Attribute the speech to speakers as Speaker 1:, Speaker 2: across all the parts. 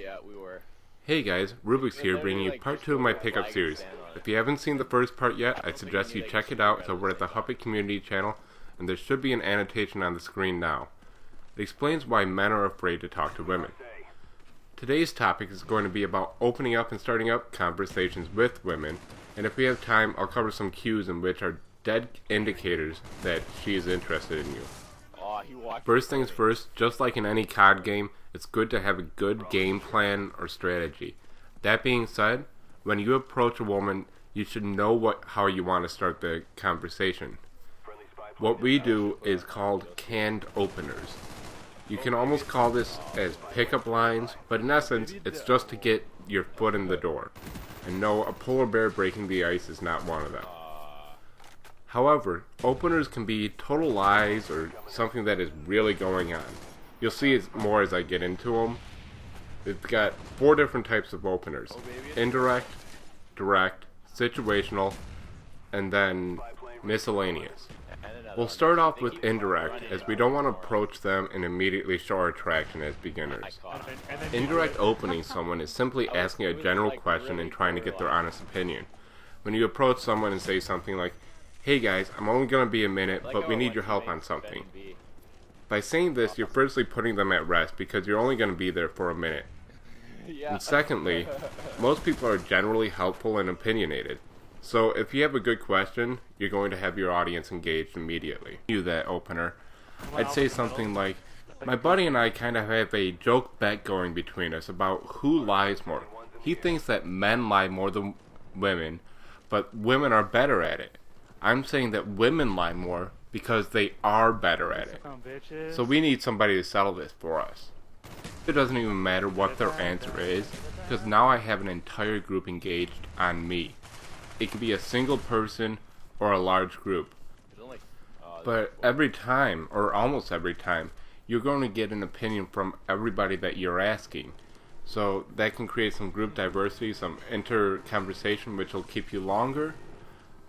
Speaker 1: Yeah, we were.
Speaker 2: Hey guys, Rubik's here bringing you part 2 of my pickup series. If you haven't seen the first part yet, I suggest you check it out. It's over at the Huppet Community channel, and there should be an annotation on the screen now. It explains why men are afraid to talk to women. Today's topic is going to be about opening up and starting up conversations with women, and if we have time, I'll cover some cues in which are dead indicators that she is interested in you. First things first, just like in any COD game, it's good to have a good game plan or strategy. That being said, when you approach a woman, you should know how you want to start the conversation. What we do is called canned openers. You can almost call this as pickup lines, but in essence, it's just to get your foot in the door. And no, a polar bear breaking the ice is not one of them. However, openers can be total lies or something that is really going on. You'll see it more as I get into them. We've got 4 different types of openers: indirect, direct, situational, and then miscellaneous. We'll start off with indirect, as we don't want to approach them and immediately show our attraction as beginners. Indirect opening someone is simply asking a general question and trying to get their honest opinion. When you approach someone and say something like, "Hey guys, I'm only going to be a minute, but we need your help on something." By saying this, you're firstly putting them at rest because you're only going to be there for a minute. And secondly, most people are generally helpful and opinionated. So if you have a good question, you're going to have your audience engaged immediately. That opener, I'd say something like, "My buddy and I kind of have a joke bet going between us about who lies more. He thinks that men lie more than women, but women are better at it. I'm saying that women lie more because they are better at it. So we need somebody to settle this for us." It doesn't even matter what their answer is, because now I have an entire group engaged on me. It could be a single person or a large group. But every time, or almost every time, you're going to get an opinion from everybody that you're asking. So that can create some group diversity, some inter-conversation, which will keep you longer.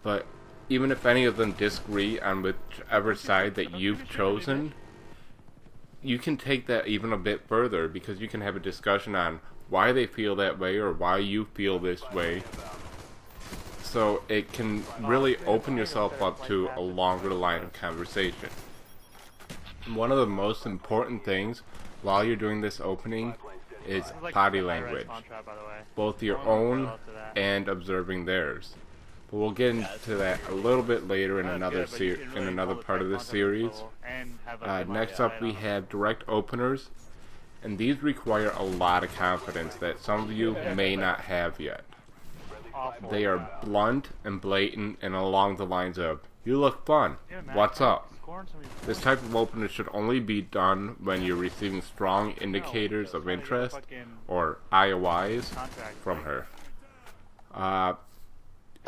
Speaker 2: But even if any of them disagree on whichever side that you've chosen, you can take that even a bit further, because you can have a discussion on why they feel that way or why you feel this way. So it can really open yourself up to a longer line of conversation. One of the most important things while you're doing this opening is body language, both your own and observing theirs. But we'll get into that a little bit later in another part of this series. Next up, we have direct openers, and these require a lot of confidence that some of you may not have yet. They are blunt and blatant and along the lines of, "You look fun, what's up?" This type of opener should only be done when you're receiving strong indicators of interest, or IOIs, from her.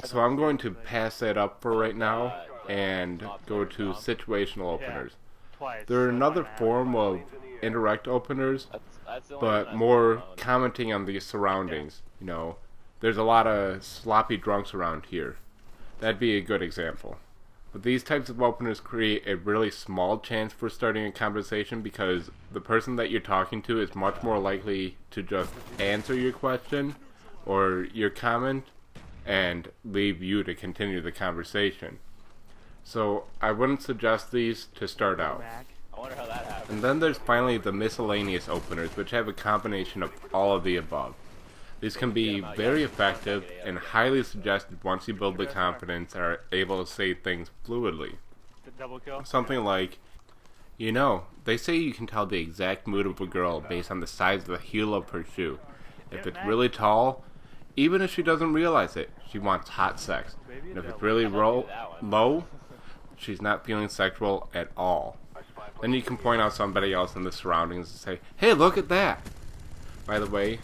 Speaker 2: So I'm going to pass that up for right now and go to situational openers. They're another form of indirect openers, but more commenting on the surroundings. You know, there's a lot of sloppy drunks around here. That'd be a good example. But these types of openers create a really small chance for starting a conversation, because the person that you're talking to is much more likely to just answer your question or your comment and leave you to continue the conversation. So I wouldn't suggest these to start out. And then there's finally the miscellaneous openers, which have a combination of all of the above. These can be very effective and highly suggested once you build the confidence and are able to say things fluidly. Something like, "You know, they say you can tell the exact mood of a girl based on the size of the heel of her shoe. If it's really tall, even if she doesn't realize it, she wants hot sex. And if it's really low, she's not feeling sexual at all." Then you can point out somebody else in the surroundings and say, "Hey, look at that!" By the way,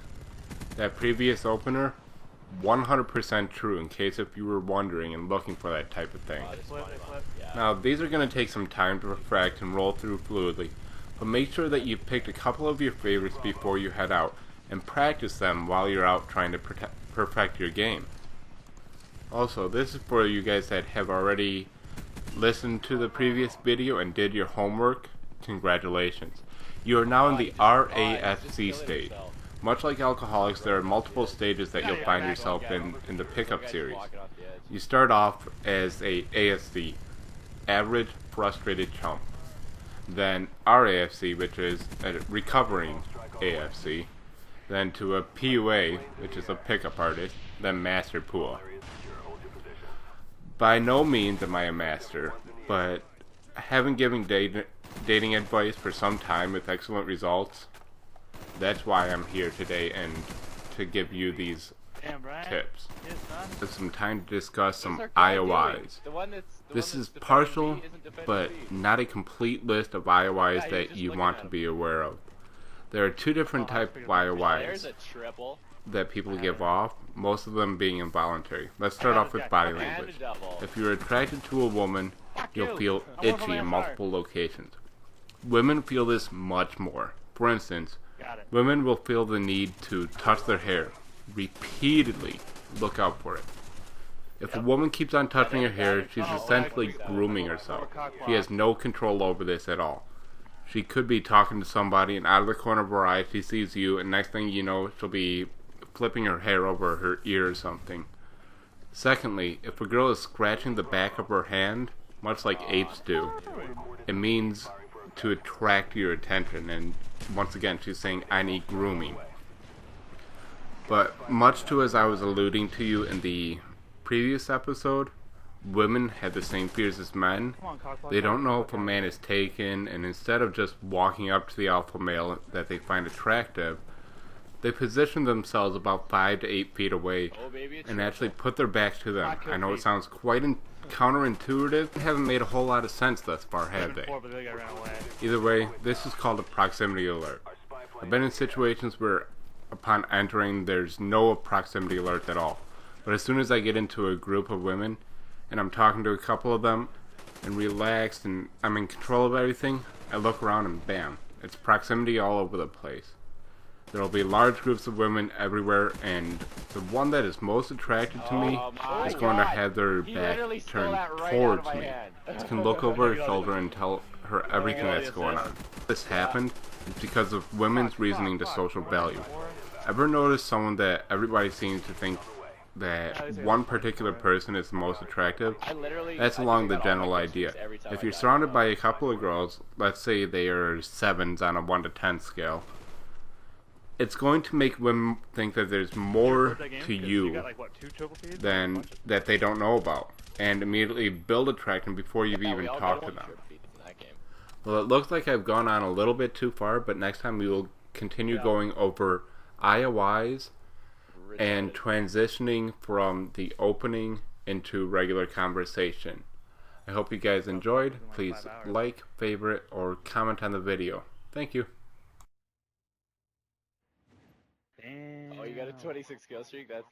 Speaker 2: that previous opener, 100% true, in case if you were wondering and looking for that type of thing. Now, these are going to take some time to perfect and roll through fluidly, but make sure that you've picked a couple of your favorites before you head out, and practice them while you're out trying to perfect your game. Also, this is for you guys that have already listened to the previous video and did your homework. Congratulations. You are now in the RASC stage. Much like alcoholics, there are multiple stages that you'll find yourself in the pickup series. You start off as a AFC, average frustrated chump. Then RAFC, which is a recovering AFC. Then to a PUA, which is a pickup artist. Then master pool. By no means am I a master, but having given dating advice for some time with excellent results, that's why I'm here today and to give you these tips. There's some time to discuss some IOIs. This is partial, but not a complete list of IOIs that you want to be aware of. There are two different types of IOIs that people give off, most of them being involuntary. Let's start off with body language. If you're attracted to a woman, you'll feel itchy in multiple locations. Women feel this much more. For instance, women will feel the need to touch their hair repeatedly. Look out for it. If a woman keeps on touching her hair, she's essentially grooming herself. She has no control over this at all. She could be talking to somebody, and out of the corner of her eye, she sees you, and next thing you know, she'll be flipping her hair over her ear or something. Secondly, if a girl is scratching the back of her hand, much like apes do, it means to attract your attention, and once again, she's saying, I need grooming. But much to as I was alluding to you in the previous episode, women have the same fears as men. They don't know if a man is taken, and instead of just walking up to the alpha male that they find attractive, they position themselves about 5 to 8 feet away and actually put their backs to them. I know it sounds quite counterintuitive. They haven't made a whole lot of sense thus far, have they? Either way, this is called a proximity alert. I've been in situations where upon entering there's no proximity alert at all. But as soon as I get into a group of women and I'm talking to a couple of them and relaxed and I'm in control of everything, I look around and bam, it's proximity all over the place. There will be large groups of women everywhere, and the one that is most attracted to me is going to have their back turned towards me. She can look over her shoulder and tell her everything that's going on. This happened is because of women's reasoning to social value. Ever notice someone that everybody seems to think that one particular person is the most attractive? That's along the general idea. If you're surrounded by a couple of girls, let's say they are 7s on a 1 to 10 scale, it's going to make women think that there's more to you than that they don't know about, and immediately build attraction before you've even talked to them. Well, it looks like I've gone on a little bit too far, but next time we will continue going over IOIs and transitioning from the opening into regular conversation. I hope you guys enjoyed. Please like, favorite, or comment on the video. Thank you.
Speaker 1: Oh, you got a 26 kill streak? That's